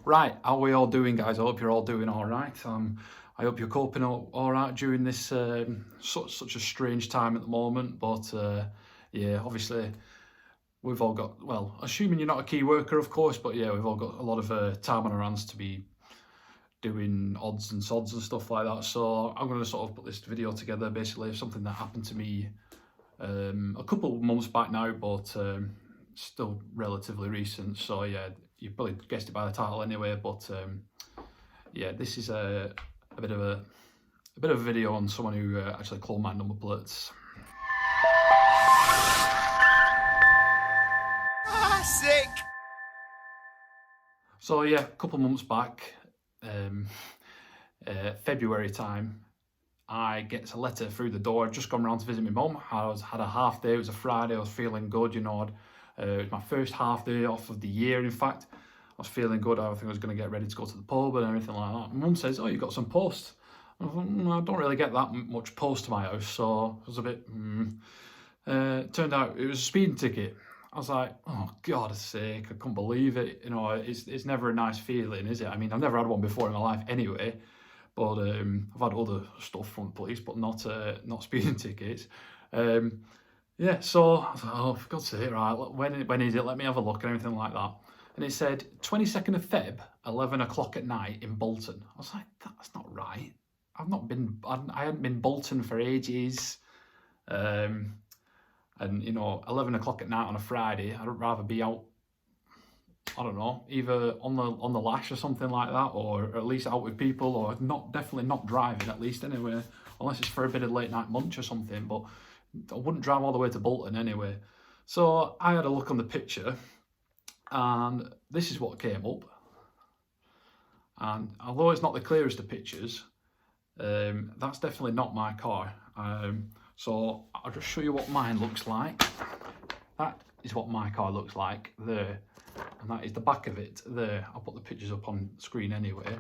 Right, how are we all doing, guys? I hope you're all doing all right. I hope you're coping all right during this such a strange time at the moment. But yeah, obviously we've all got, well, assuming you're not a key worker, of course, but yeah, we've all got a lot of time on our hands to be doing odds and sods and stuff like that. So I'm going to sort of put this video together, basically, of something that happened to me a couple of months back now, but still relatively recent. So yeah, you probably guessed it by the title anyway. But yeah, this is a bit of a video on someone who actually cloned my number plates. Sick. So yeah, a couple of months back, February time, I get a letter through the door. I'd just gone round to visit my mum. Had a half day. It was a Friday. I was feeling good, you know. It was my first half day off of the year, in fact. I was feeling good. I think I was going to get ready to go to the pub and everything like that. My mum says, "Oh, you got some post." I thought, I don't really get that much post to my house, so I was a bit. Turned out it was a speeding ticket. I was like, "Oh, God's sake, I couldn't believe it." You know, it's never a nice feeling, is it? I mean, I've never had one before in my life anyway. But I've had other stuff from the police, but not speeding tickets. Yeah, so I was like, oh, for God's sake, right, when is it? Let me have a look and everything like that. And it said 22nd of Feb, 11 o'clock at night in Bolton. I was like, that's not right. I hadn't been Bolton for ages. And, you know, 11 o'clock at night on a Friday, I'd rather be out, I don't know, either on the lash or something like that, or at least out with people, or definitely not driving, at least anyway, unless it's for a bit of late night munch or something. But I wouldn't drive all the way to Bolton anyway. So I had a look on the picture, and this is what came up. And although it's not the clearest of pictures, that's definitely not my car. So I'll just show you what mine looks like. That is what my car looks like there. And that is the back of it there. I'll put the pictures up on screen anyway.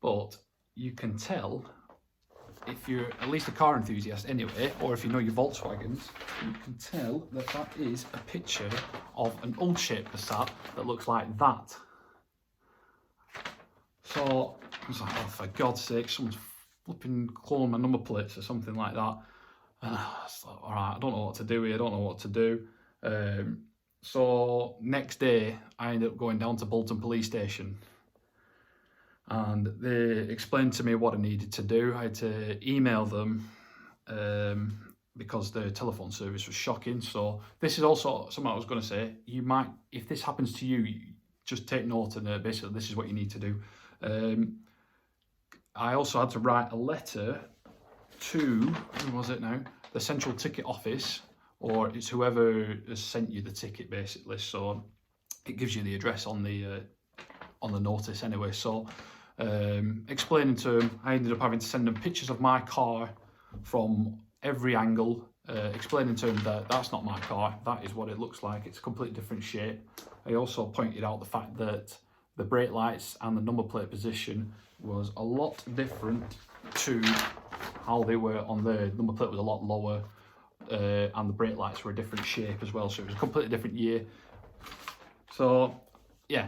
But you can tell, if you're at least a car enthusiast anyway, or if you know your Volkswagens, you can tell that that is a picture of an old shape Passat that looks like that. So I was like, oh, for God's sake, someone's flipping cloned my number plates or something like that. And I was like, all right, I don't know what to do here. I don't know what to do. So next day, I ended up going down to Bolton Police Station, and they explained to me what I needed to do. I had to email them because the telephone service was shocking. So this is also something I was going to say. You might, if this happens to you, just take note, and basically this is what you need to do. I also had to write a letter to, who was it now? The Central Ticket Office, or it's whoever has sent you the ticket, basically. So it gives you the address on the notice anyway. So explaining to them, I ended up having to send them pictures of my car from every angle, explaining to them that that's not my car, that is what it looks like, it's a completely different shape. I also pointed out the fact that the brake lights and the number plate position was a lot different to how they were on the number plate. Was a lot lower. And the brake lights were a different shape as well, so it was a completely different year. So yeah,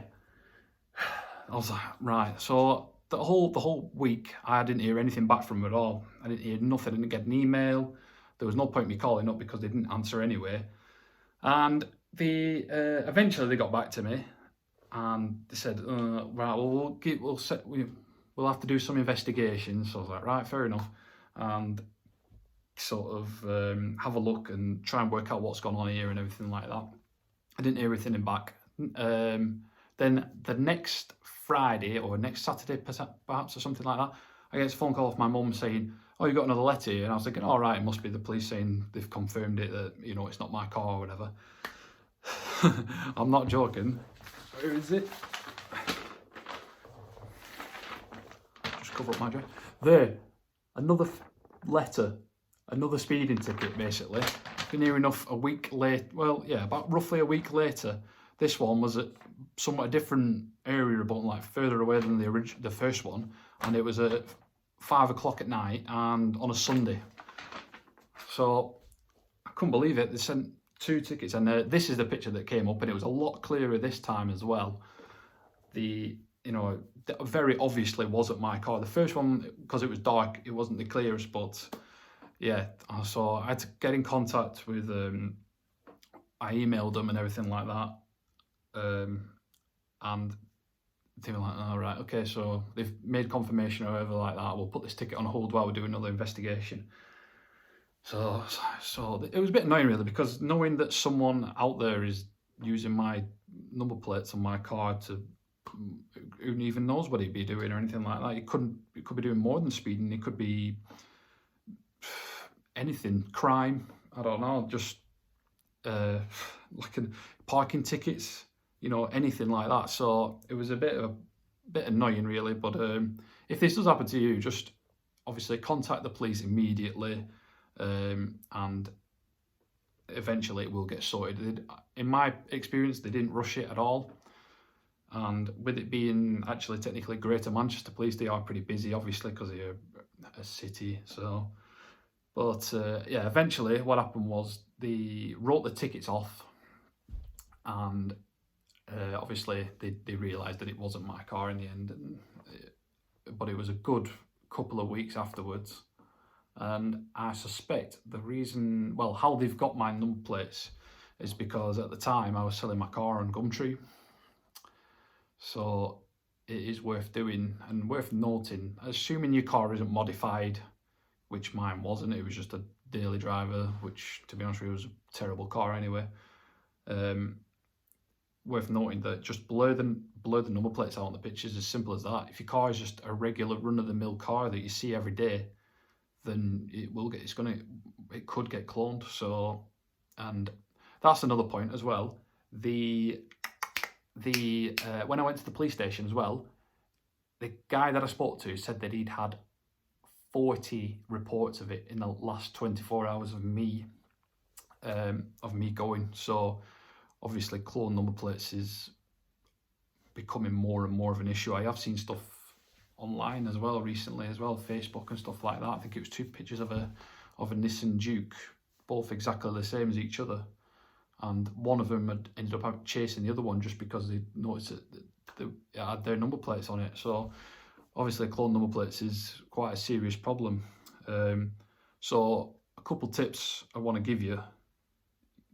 I was like, right. So the whole week I didn't hear anything back from them at all. I didn't hear nothing. I didn't get an email. There was no point in me calling up because they didn't answer anyway. And eventually they got back to me, and they said, right, well, we'll have to do some investigations. So I was like, right, fair enough. And sort of have a look and try and work out what's gone on here and everything like that. I didn't hear anything back. Then the next Friday or next Saturday perhaps, or something like that, I get a phone call off my mum saying, oh, you got another letter here? And I was thinking, all right, it must be the police saying they've confirmed it, that, you know, it's not my car or whatever. I'm not joking. Where is it? Just cover up my address. There, another letter. Another speeding ticket, basically. Near enough a week late, well, yeah, about roughly a week later. This one was at somewhat a different area, but like further away than the first one, and it was at 5 o'clock at night and on a Sunday. So I couldn't believe it. They sent 2 tickets, and this is the picture that came up, and it was a lot clearer this time as well. you know, very obviously wasn't my car. The first one, because it was dark, it wasn't the clearest, but yeah, so I had to get in contact with, I emailed them and everything like that, and they were like, all right, okay, so they've made confirmation or whatever like that, we'll put this ticket on hold while we do another investigation. So it was a bit annoying really, because knowing that someone out there is using my number plates on my car to, who even knows what he'd be doing or anything like that. It could be doing more than speeding. It could be anything, crime. I don't know, just like parking tickets, you know, anything like that. So it was a bit annoying really. But if this does happen to you, just obviously contact the police immediately, and eventually it will get sorted. In my experience, they didn't rush it at all. And with it being actually technically Greater Manchester Police, they are pretty busy, obviously, because they're a city. So, but yeah, eventually what happened was they wrote the tickets off, and obviously they realised that it wasn't my car in the end. But it was a good couple of weeks afterwards. And I suspect the reason, well, how they've got my number plates is because at the time I was selling my car on Gumtree. So it is worth doing and worth noting, assuming your car isn't modified, which mine wasn't, it was just a daily driver, which to be honest with you was a terrible car anyway. Worth noting that just blur the number plates out on the pictures, as simple as that. If your car is just a regular run-of-the-mill car that you see every day, then it could get cloned. So, and that's another point as well. When I went to the police station as well, the guy that I spoke to said that he'd had 40 reports of it in the last 24 hours of me going. So obviously clone number plates is becoming more and more of an issue. I have seen stuff online as well recently as well, Facebook and stuff like that. I think it was 2 pictures of a Nissan Duke, both exactly the same as each other. And one of them had ended up chasing the other one just because they noticed that they had their number plates on it. So obviously clone number plates is quite a serious problem. So a couple tips I want to give you,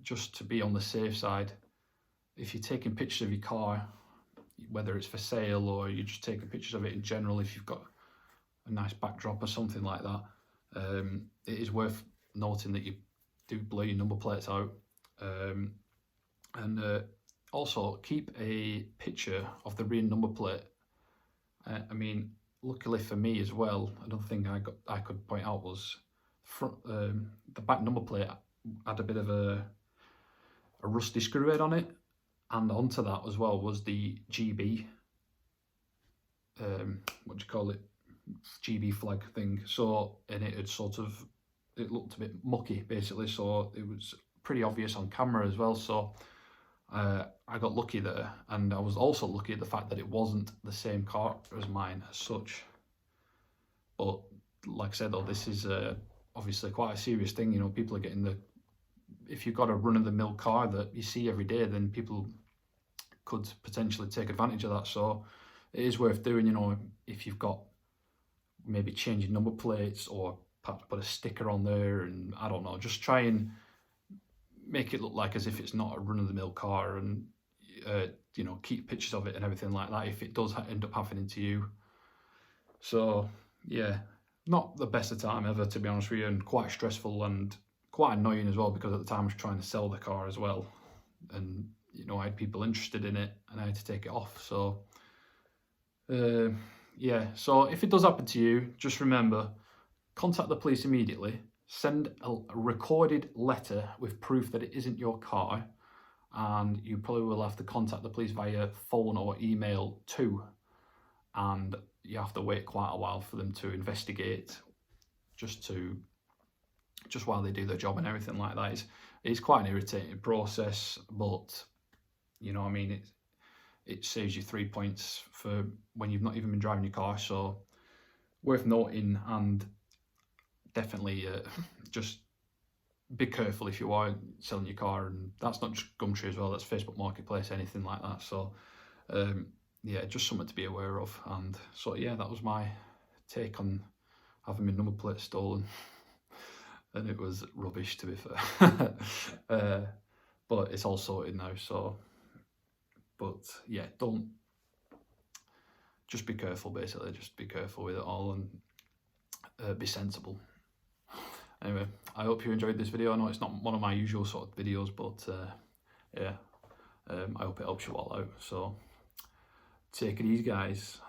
just to be on the safe side. If you're taking pictures of your car, whether it's for sale or you're just taking pictures of it in general, if you've got a nice backdrop or something like that, it is worth noting that you do blur your number plates out. And also keep a picture of the rear number plate. I mean, luckily for me as well, another thing I could point out was the back number plate had a bit of a rusty screw head on it, and onto that as well was the GB, what do you call it, GB flag thing. So, and it looked a bit mucky basically, so it was pretty obvious on camera as well. So I got lucky there, and I was also lucky at the fact that it wasn't the same car as mine as such. But like I said though, this is obviously quite a serious thing. You know, people are getting if you've got a run-of-the-mill car that you see every day, then people could potentially take advantage of that. So it is worth doing, you know, if you've got maybe changing number plates or perhaps put a sticker on there, and I don't know, just try and make it look like as if it's not a run-of-the-mill car, and you know, keep pictures of it and everything like that if it does end up happening to you. So yeah, not the best of time ever, to be honest with you, and quite stressful and quite annoying as well, because at the time I was trying to sell the car as well, and you know, I had people interested in it and I had to take it off. So yeah, so if it does happen to you, just remember, contact the police immediately, send a recorded letter with proof that it isn't your car, and you probably will have to contact the police via phone or email too, and you have to wait quite a while for them to investigate, just while they do their job and everything like that. It's quite an irritating process, but you know what I mean, it saves you 3 points for when you've not even been driving your car. So worth noting, and definitely just be careful if you are selling your car. And that's not just Gumtree as well, that's Facebook Marketplace, anything like that. So yeah, just something to be aware of. And so yeah, that was my take on having my number plate stolen. And it was rubbish, to be fair. But it's all sorted now, so. But yeah, just be careful, basically. Just be careful with it all, and be sensible. Anyway, I hope you enjoyed this video. I know it's not one of my usual sort of videos, but yeah, I hope it helps you all out. So take it easy, guys.